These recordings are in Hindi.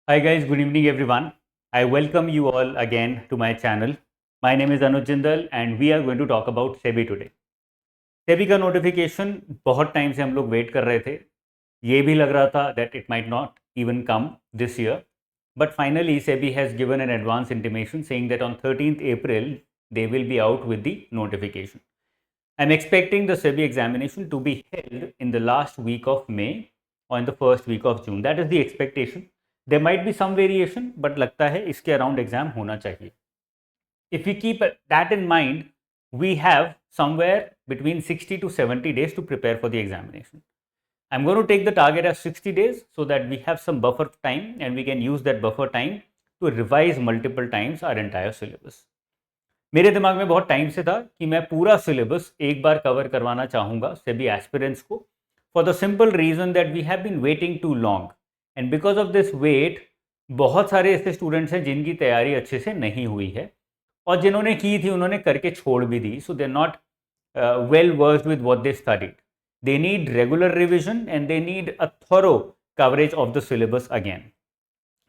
Hi guys, good evening everyone. I welcome you all again to my channel. My name is Anuj Jindal and we are going to talk about SEBI today. SEBI का नोटिफिकेशन बहुत टाइम से हम लोग वेट कर रहे थे. ये भी लग रहा था that it might not even come this year. But finally SEBI has given an advance intimation saying that on 13th April they will be out with the notification. I'm expecting the SEBI examination to be held in the last week of May or in the first week of June. That is the expectation. There might be some variation, but लगता है इसके अराउंड एग्जाम होना चाहिए. If we keep that in mind, we have somewhere between 60 to 70 days to prepare for the examination. I'm going to take the target as 60 days so that we have some buffer time and we can use that buffer time to revise multiple times our entire syllabus. मेरे दिमाग में बहुत टाइम से था कि मैं पूरा सिलेबस एक बार कवर करवाना चाहूँगा सेबी एस्पिरेंट्स को, for the simple reason that we have been waiting too long and because of this wait बहुत सारे ऐसे स्टूडेंट्स हैं जिनकी तैयारी अच्छे से नहीं हुई है और जिन्होंने की थी उन्होंने करके छोड़ भी दी. So they not well versed with what they studied. They need regular revision and they need a thorough coverage of the syllabus again.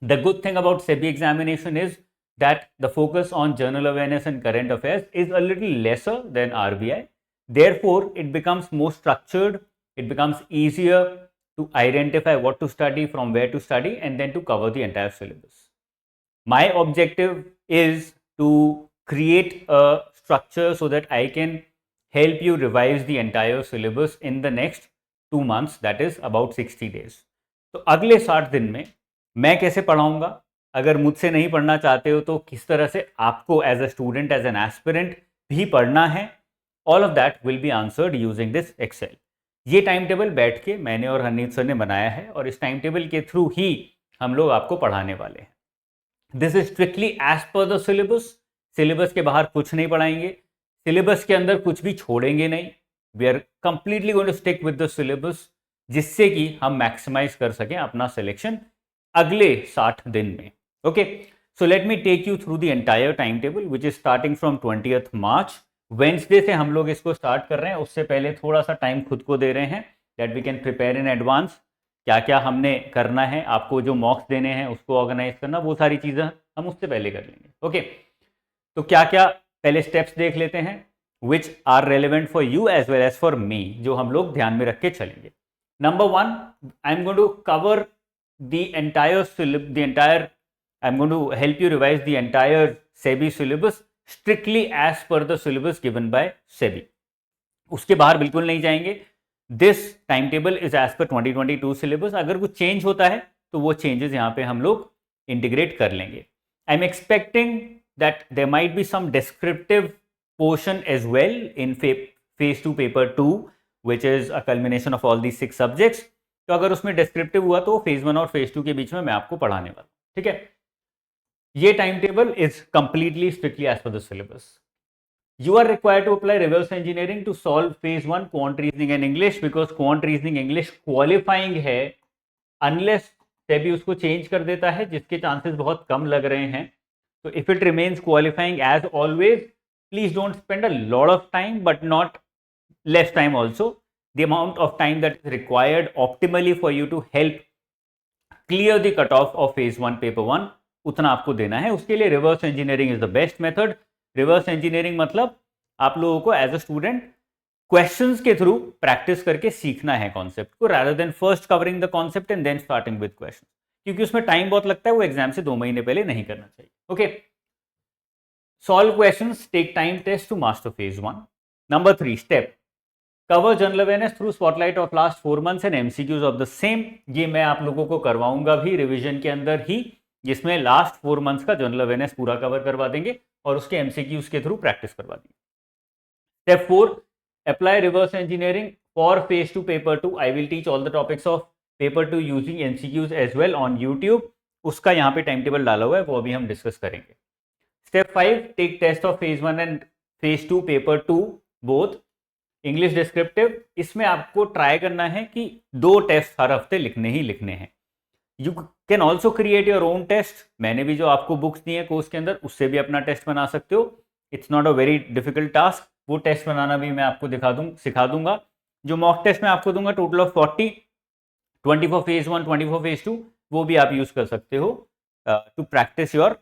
The good thing about SEBI examination is that the focus on general awareness and current affairs is a little lesser than RBI. Therefore, it becomes more structured, it becomes easier to identify what to study, from where to study, and then to cover the entire syllabus. My objective is to create a structure so that I can help you revise the entire syllabus in the next 2 months, that is about 60 days. तो अगले 60 दिन में मैं कैसे पढ़ाऊंगा, अगर मुझसे नहीं पढ़ना चाहते हो तो किस तरह से आपको as a student, as an aspirant भी पढ़ना है, all of that will be answered using this excel. ये टाइम टेबल बैठ के मैंने और हरनीत सर ने बनाया है और इस टाइम टेबल के थ्रू ही हम लोग आपको पढ़ाने वाले हैं. This is strictly as per the syllabus. Syllabus के बाहर कुछ नहीं पढ़ाएंगे, सिलेबस के अंदर कुछ भी छोड़ेंगे नहीं. We are completely going to stick with the syllabus जिससे कि हम मैक्सिमाइज कर सकें अपना सिलेक्शन अगले 60 दिन में. Okay, so let me take you through the entire time table which is starting from 20th March. Wednesday से हम लोग इसको स्टार्ट कर रहे हैं. उससे पहले थोड़ा सा टाइम खुद को दे रहे हैं that we can prepare in advance. क्या क्या हमने करना है, आपको जो मॉक्स देने हैं उसको ऑर्गेनाइज करना, वो सारी चीज़ें हम उससे पहले कर लेंगे. ओके, तो क्या क्या पहले स्टेप्स देख लेते हैं which are relevant for you as well as for me, जो हम लोग ध्यान में रख के चलेंगे. Number one, I'm going to cover the entire I'm going to help you revise the entire SEBI syllabus strictly as per the syllabus given by SEBI. उसके बाहर बिल्कुल नहीं जाएंगे. This timetable is as per 2022 syllabus. अगर कुछ चेंज होता है तो वो चेंजेस यहाँ पे हम लोग इंटीग्रेट कर लेंगे. I'm expecting that there might be some descriptive portion as well in phase 2 paper 2, which is a culmination of all these 6 subjects. तो अगर उसमें डिस्क्रिप्टिव हुआ तो फेज 1 और फेज 2 के बीच में मैं आपको पढ़ाने वाला. ठीक है, ये time table is completely strictly as per the syllabus. You are required to apply reverse engineering to solve phase 1 quant reasoning and English, because quant reasoning English qualifying है अनलेस सेबी उसको चेंज कर देता है, जिसके चांसेस बहुत कम लग रहे हैं. तो if it remains qualifying as always, please don't spend a lot of time but not less time also. The amount of time that is required optimally for you to help clear the cutoff of phase 1 paper 1 उतना आपको देना है. उसके लिए reverse engineering is the best method. Reverse engineering मतलब आप लोगों को एज अ स्टूडेंट क्वेश्चंस के थ्रू प्रैक्टिस करके सीखना है कॉन्सेप्ट को, rather than first covering the concept and then starting with question, क्योंकि उसमें टाइम बहुत लगता है. वो एग्जाम से 2 महीने पहले नहीं करना चाहिए. Okay, solve questions, take time test to master phase 1. Number 3 step, cover general awareness through spotlight of last 4 months and MCQs of the same. ये मैं आप लोगों को करवाऊंगा भी रिवीजन के अंदर ही, जिसमें लास्ट 4 months का जनरल अवेयरनेस पूरा कवर करवा देंगे और उसके एमसीक्यूज के थ्रू प्रैक्टिस करवा देंगे. Step 4, apply reverse engineering for phase 2 paper 2. I will teach all the topics of paper 2 using MCQs as well on YouTube. उसका यहाँ पे टाइम टेबल डाला हुआ है, वो अभी हम डिस्कस करेंगे. Step 5, take test of phase 1 and phase 2 paper 2 both. English descriptive, इसमें आपको ट्राई करना है कि 2 टेस्ट हर हफ्ते लिखने ही लिखने हैं. You can also create your own test. मैंने भी जो आपको बुक्स दी है कोर्स के अंदर, उससे भी अपना टेस्ट बना सकते हो. It's not a very difficult task. वो टेस्ट बनाना भी मैं आपको सिखा दूंगा. जो मॉक टेस्ट मैं आपको दूंगा total of 40, 20 for phase 1, 20 for phase 2, वो भी आप यूज कर सकते हो to practice your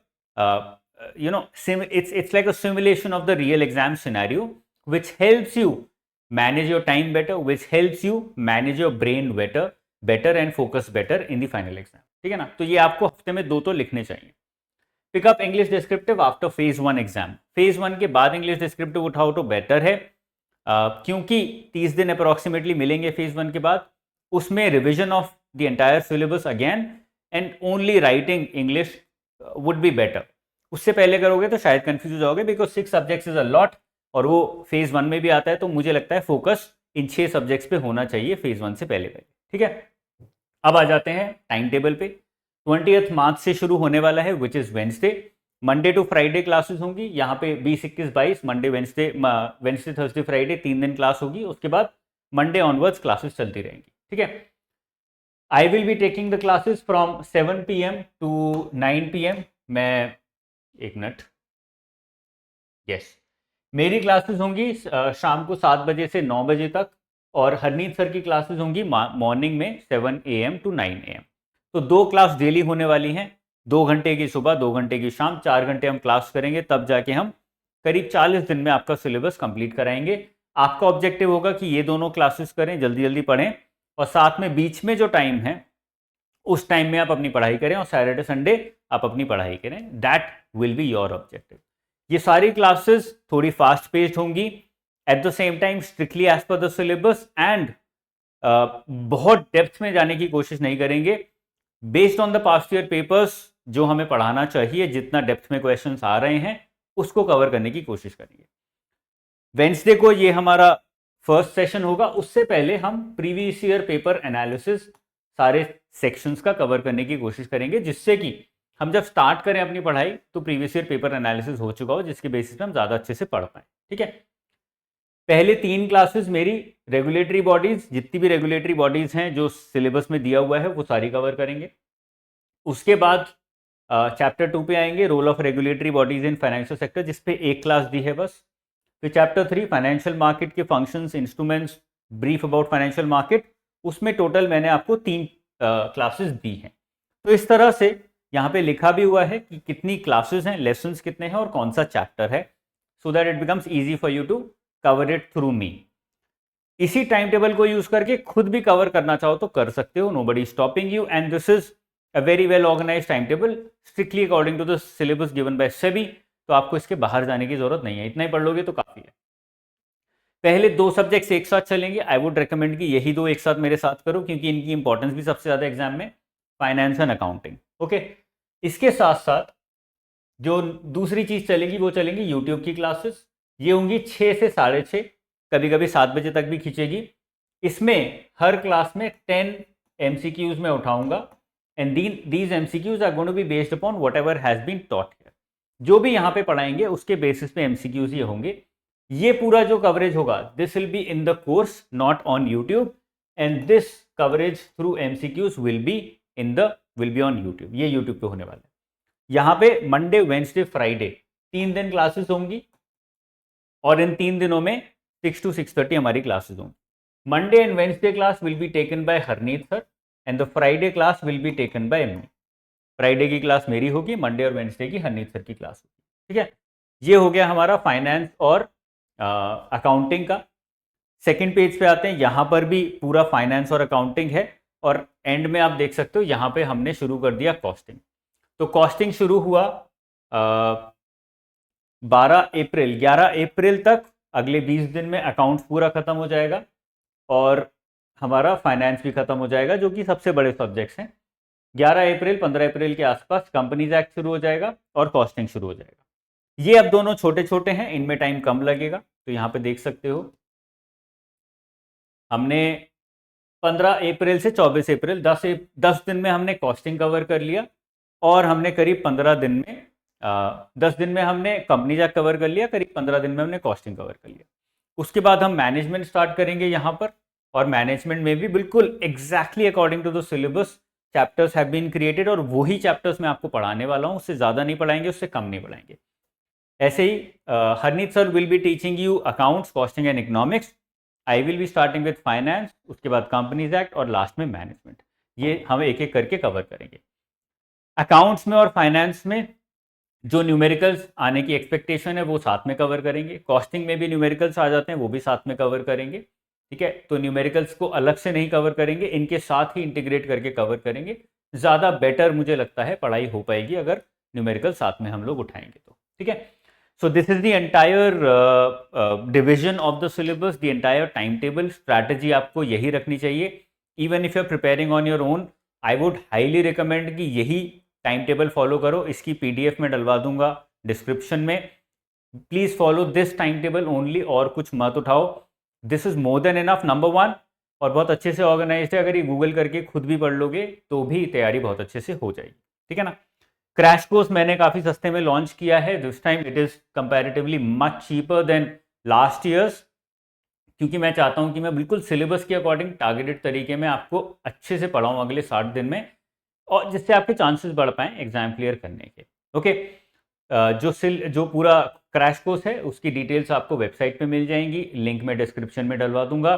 it's like a simulation of the real exam scenario which helps you manage your time better, which helps you manage your brain better and focus better in the final exam. ठीक है ना? तो ये आपको हफ्ते में 2 तो लिखने चाहिए. Pick up English descriptive after phase 1 exam. Phase 1 के बाद इंग्लिश डिस्क्रिप्टिव उठाओ तो बेटर है, क्योंकि 30 दिन अप्रोक्सीमेटली मिलेंगे फेज 1 के बाद. उसमें revision of the entire syllabus again and only writing English would be better. उससे पहले करोगे तो शायद कंफ्यूज हो जाओगे, because 6 subjects is a lot और वो फेज 1 में भी आता है. तो मुझे लगता है फोकस इन 6 सब्जेक्ट्स पे होना चाहिए फेज 1 से पहले. ठीक है, अब आ जाते हैं टाइम टेबल पे. 20 मार्च से शुरू होने वाला है, which is Wednesday. Monday to Friday classes होंगी यहाँ पे 20, 21, 22. मंडे वेंसडे थर्सडे फ्राइडे 3 दिन क्लास होगी. उसके बाद मंडे ऑनवर्ड्स क्लासेस चलती रहेंगी. ठीक है, I will be taking the classes from 7 PM to 9 PM. मैं एक मिनट, यस, मेरी क्लासेस होंगी शाम को 7 बजे से 9 बजे तक, और हरनीत सर की क्लासेस होंगी मॉर्निंग में 7 AM टू 9 AM. तो 2 क्लास डेली होने वाली हैं, 2 घंटे की सुबह, 2 घंटे की शाम, 4 घंटे हम क्लास करेंगे. तब जाके हम करीब 40 दिन में आपका सिलेबस कंप्लीट कराएंगे. आपका ऑब्जेक्टिव होगा कि ये दोनों क्लासेस करें, जल्दी जल्दी पढ़ें, और साथ में बीच में जो टाइम है उस टाइम में आप अपनी पढ़ाई करें, और सैटरडे संडे आप अपनी पढ़ाई करें. That will be your objective. ये सारी क्लासेस थोड़ी फास्ट पेस्ड होंगी, at the same time strictly as per the syllabus, and बहुत डेप्थ में जाने की कोशिश नहीं करेंगे. Based on the past year papers जो हमें पढ़ाना चाहिए, जितना डेप्थ में क्वेश्चंस आ रहे हैं उसको कवर करने की कोशिश करेंगे. वेंसडे को ये हमारा फर्स्ट सेशन होगा. उससे पहले हम प्रीवियस ईयर पेपर एनालिसिस सारे सेक्शंस का कवर करने की कोशिश करेंगे, जिससे कि हम जब स्टार्ट करें अपनी पढ़ाई तो प्रीवियस ईयर पेपर एनालिसिस हो चुका हो, जिसके बेसिस पे हम ज़्यादा अच्छे से पढ़ पाएं. ठीक है, पहले 3 क्लासेस मेरी रेगुलेटरी बॉडीज, जितनी भी रेगुलेटरी बॉडीज हैं जो सिलेबस में दिया हुआ है वो सारी कवर करेंगे. उसके बाद चैप्टर 2 पे आएंगे, role of regulatory bodies in financial sector, जिसपे एक क्लास दी है बस. फिर चैप्टर 3 फाइनेंशियल मार्केट के functions, instruments, brief about financial market. उसमें टोटल मैंने आपको 3 क्लासेस दी हैं. तो इस तरह से यहाँ पे लिखा भी हुआ है कि कितनी क्लासेस हैं, लेसन्स कितने हैं और कौन सा चैप्टर है, so that it becomes easy for you to cover it through me. इसी टाइम टेबल को यूज करके खुद भी कवर करना चाहो तो कर सकते हो, nobody stopping you, and this is a very well organised time table, strictly according to the syllabus given by SEBI. तो आपको इसके बाहर जाने की जरूरत नहीं है, इतना ही पढ़ लोगे तो काफी है. पहले 2 सब्जेक्ट्स एक साथ चलेंगे. आई वुड रिकमेंड कि यही 2 एक साथ मेरे साथ करो, क्योंकि इनकी इंपॉर्टेंस भी सबसे ज्यादा एग्जाम में, फाइनेंस एंड अकाउंटिंग. ओके, इसके साथ साथ जो दूसरी चीज चलेगी वो चलेंगी यूट्यूब की क्लासेस. ये होंगी 6 से 6:30, कभी कभी 7 बजे तक भी खींचेगी. इसमें हर क्लास में 10 MCQs मैं उठाऊंगा, and these MCQs are going to be based upon whatever has been taught here. जो भी यहाँ पे पढ़ाएंगे उसके बेसिस पे MCQs ये होंगे. ये पूरा जो कवरेज होगा, this will be in the course, not on YouTube, and this coverage through MCQs will be on YouTube. ये यूट्यूब पे होने वाला है. यहाँ पे मंडे, वेंसडे, फ्राइडे 3 दिन क्लासेस होंगी, और इन 3 दिनों में 6 to 6:30 हमारी क्लासेस होंगी. Monday and Wednesday class will be taken by Harneet sir, and the Friday class will be taken by me. Friday की क्लास मेरी होगी, मंडे और वेंसडे की हरनीत सर की क्लास होगी. ठीक है, ये हो गया हमारा फाइनेंस और अकाउंटिंग का. सेकंड पेज पे आते हैं, यहाँ पर भी पूरा फाइनेंस और अकाउंटिंग है, और एंड में आप देख सकते हो यहाँ पे हमने शुरू कर दिया कॉस्टिंग. तो कॉस्टिंग शुरू हुआ 12 अप्रैल, 11 अप्रैल तक. अगले 20 दिन में अकाउंट्स पूरा खत्म हो जाएगा, और हमारा फाइनेंस भी खत्म हो जाएगा, जो कि सबसे बड़े सब्जेक्ट्स हैं. 11 अप्रैल 15 अप्रैल के आसपास कंपनीज एक्ट शुरू हो जाएगा और कॉस्टिंग शुरू हो जाएगा. ये अब दोनों छोटे छोटे हैं, इनमें टाइम कम लगेगा. तो यहाँ पे देख सकते हो हमने 15 अप्रैल से 24 अप्रैल 10 दिन में हमने कॉस्टिंग कवर कर लिया, और हमने करीब 15 दिन में 10 दिन में हमने कंपनी एक्ट कवर कर लिया, करीब 15 दिन में हमने कॉस्टिंग कवर कर लिया. उसके बाद हम मैनेजमेंट स्टार्ट करेंगे यहाँ पर, और मैनेजमेंट में भी बिल्कुल exactly according to the syllabus chapters have been created, और वही चैप्टर्स मैं आपको पढ़ाने वाला हूँ. उससे ज़्यादा नहीं पढ़ाएंगे, उससे कम नहीं पढ़ाएंगे. ऐसे ही Harneet sir will be teaching you accounts, costing and economics. I will be starting with finance, उसके बाद कंपनीज एक्ट, और लास्ट में मैनेजमेंट. ये हम एक एक करके कवर करेंगे। अकाउंट्स में और फाइनेंस में जो न्यूमेरिकल्स आने की एक्सपेक्टेशन है वो साथ में कवर करेंगे। कॉस्टिंग में भी न्यूमेरिकल्स आ जाते हैं, वो भी साथ में कवर करेंगे। ठीक है, तो न्यूमेरिकल्स को अलग से नहीं कवर करेंगे, इनके साथ ही इंटीग्रेट करके कवर करेंगे। ज़्यादा बेटर मुझे लगता है पढ़ाई हो पाएगी अगर न्यूमेरिकल साथ में हम लोग उठाएंगे तो। ठीक है, so this is the entire division of the syllabus, the entire time table. Strategy आपको यही रखनी चाहिए। Even if you are preparing on your own, I would highly recommend कि यही टाइम टेबल फॉलो करो। इसकी पीडीएफ में डलवा दूंगा डिस्क्रिप्शन में। Please follow this time table only, और कुछ मत उठाओ। This is more than enough, number one, और बहुत अच्छे से ऑर्गेनाइज है। अगर ये गूगल करके खुद भी पढ़ लोगे तो भी तैयारी बहुत अच्छे से हो जाएगी। ठीक है ना। क्रैश कोर्स मैंने काफ़ी सस्ते में लॉन्च किया है। This time it is comparatively much cheaper than last years, क्योंकि मैं चाहता हूं कि मैं बिल्कुल सिलेबस के अकॉर्डिंग टारगेटेड तरीके में आपको अच्छे से पढ़ाऊं अगले 60 दिन में, और जिससे आपके चांसेस बढ़ पाएँ एग्जाम क्लियर करने के। ओके, जो पूरा क्रैश कोर्स है उसकी डिटेल्स आपको वेबसाइट पे मिल जाएंगी, लिंक मैं डिस्क्रिप्शन में डलवा दूंगा।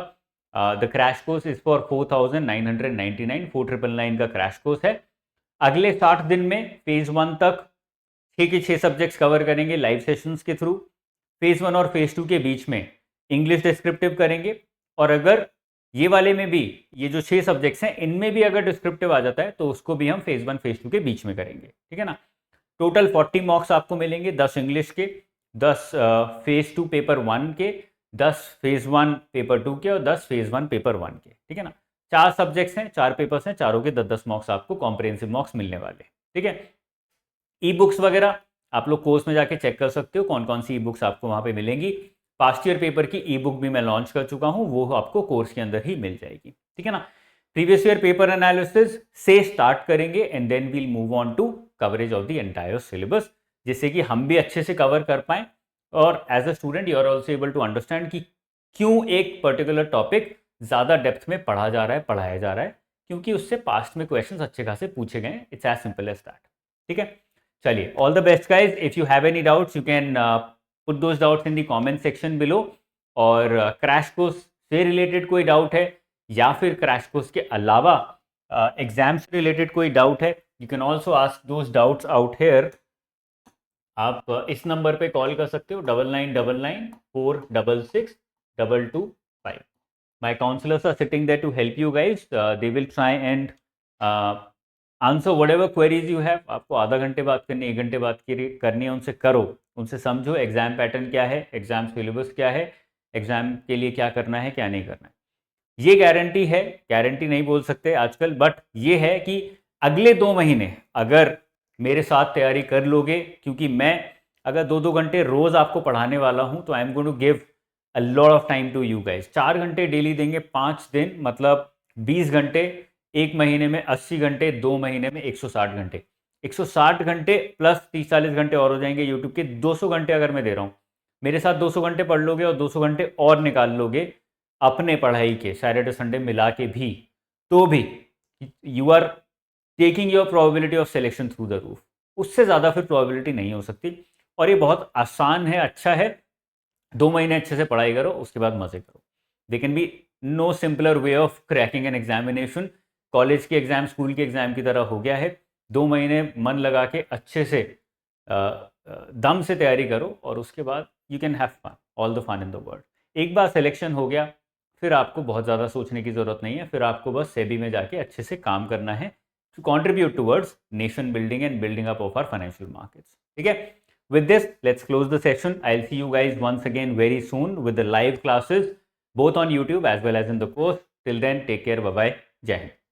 The crash course is for 4999, 4999 का क्रैश कोर्स है। अगले 60 दिन में फेज 1 तक 6 के 6 सब्जेक्ट्स कवर करेंगे लाइव सेशंस के थ्रू। फेज 1 और फेज 2 के बीच में इंग्लिश डिस्क्रिप्टिव करेंगे, और अगर ये वाले में भी ये जो 6 सब्जेक्ट्स हैं इनमें भी अगर डिस्क्रिप्टिव आ जाता है तो उसको भी हम फेज 1 फेज 2 के बीच में करेंगे। ठीक है ना। टोटल 40 मार्क्स आपको मिलेंगे, 10 इंग्लिश के, 10 फेज 2 पेपर 1 के, 10 फेज 1 पेपर 2 के, और 10 फेज 1 पेपर 1 के। ठीक है ना। 4 सब्जेक्ट्स हैं, 4 पेपर्स हैं, चारों के 10-10 मार्क्स आपको कॉम्प्रिहेंसिव मार्क्स मिलने वाले। ठीक है। ई बुक्स वगैरह आप लोग कोर्स में जाके चेक कर सकते हो कौन कौन सी ई बुक्स आपको वहाँ पे मिलेंगी। पास्ट ईयर पेपर की ई बुक भी मैं लॉन्च कर चुका हूँ, वो आपको कोर्स के अंदर ही मिल जाएगी। ठीक है ना। प्रीवियस ईयर पेपर एनालिसिस से स्टार्ट करेंगे and then we'll move on to coverage of the entire syllabus, जिससे कि हम भी अच्छे से कवर कर पाएँ, और as a student you are also able to understand कि क्यों एक पर्टिकुलर टॉपिक ज़्यादा डेप्थ में पढ़ा जा रहा है, पढ़ाया जा रहा है, क्योंकि उससे पास्ट में क्वेश्चंस अच्छे खासे पूछे गए। It's as simple as that. ठीक है, चलिए, all the best guys. If you have any doubts you can put those doubts in the comment section below. और क्रैश कोर्स से रिलेटेड कोई डाउट है या फिर क्रैश कोर्स के अलावा एग्जाम से रिलेटेड कोई डाउट है, you can also ask those doubts out here. आप इस नंबर पे कॉल कर सकते हो, 9999466225। My counsellors are sitting there to help you guys. They will try and answer whatever queries you have. आपको आधा घंटे बात करनी, 1 घंटे बात करनी है, उनसे करो, उनसे समझो एग्जाम पैटर्न क्या है, एग्जाम सिलेबस क्या है, एग्जाम के लिए क्या करना है क्या नहीं करना है। ये गारंटी है, गारंटी नहीं बोल सकते आजकल, बट ये है कि अगले 2 महीने अगर मेरे साथ तैयारी कर लोगे, क्योंकि मैं अगर 2-2 घंटे रोज आपको पढ़ाने वाला हूं तो I am going to give a lot of time to you guys. 4 घंटे डेली देंगे, 5 दिन मतलब 20 घंटे, 1 महीने में 80 घंटे, 2 महीने में 160 घंटे, 160 घंटे प्लस 30-40 घंटे और हो जाएंगे यूट्यूब के। 200 घंटे अगर मैं दे रहा हूँ, मेरे साथ 200 घंटे पढ़ लोगे और 200 घंटे और निकाल लोगे अपने पढ़ाई के सैटरडे संडे मिला के भी, तो भी you are taking your probability of selection through the roof. उससे ज़्यादा फिर प्रोबेबिलिटी नहीं हो सकती, और ये बहुत आसान है, अच्छा है। 2 महीने अच्छे से पढ़ाई करो, उसके बाद मजे करो। There can be no simpler way of cracking an examination. College के एग्जाम स्कूल के एग्जाम की तरह हो गया है। 2 महीने मन लगा के अच्छे से दम से तैयारी करो, और उसके बाद you can have fun, all the fun in the world. एक बार सिलेक्शन हो गया फिर आपको बहुत ज़्यादा सोचने की ज़रूरत नहीं है, फिर आपको बस सेबी में जाके अच्छे से काम करना है to contribute towards nation building and building up of our financial markets. ठीक है, with this let's close the session. I'll see you guys once again very soon with the live classes both on YouTube as well as in the course. Till then, take care, bye bye, Jai Hind.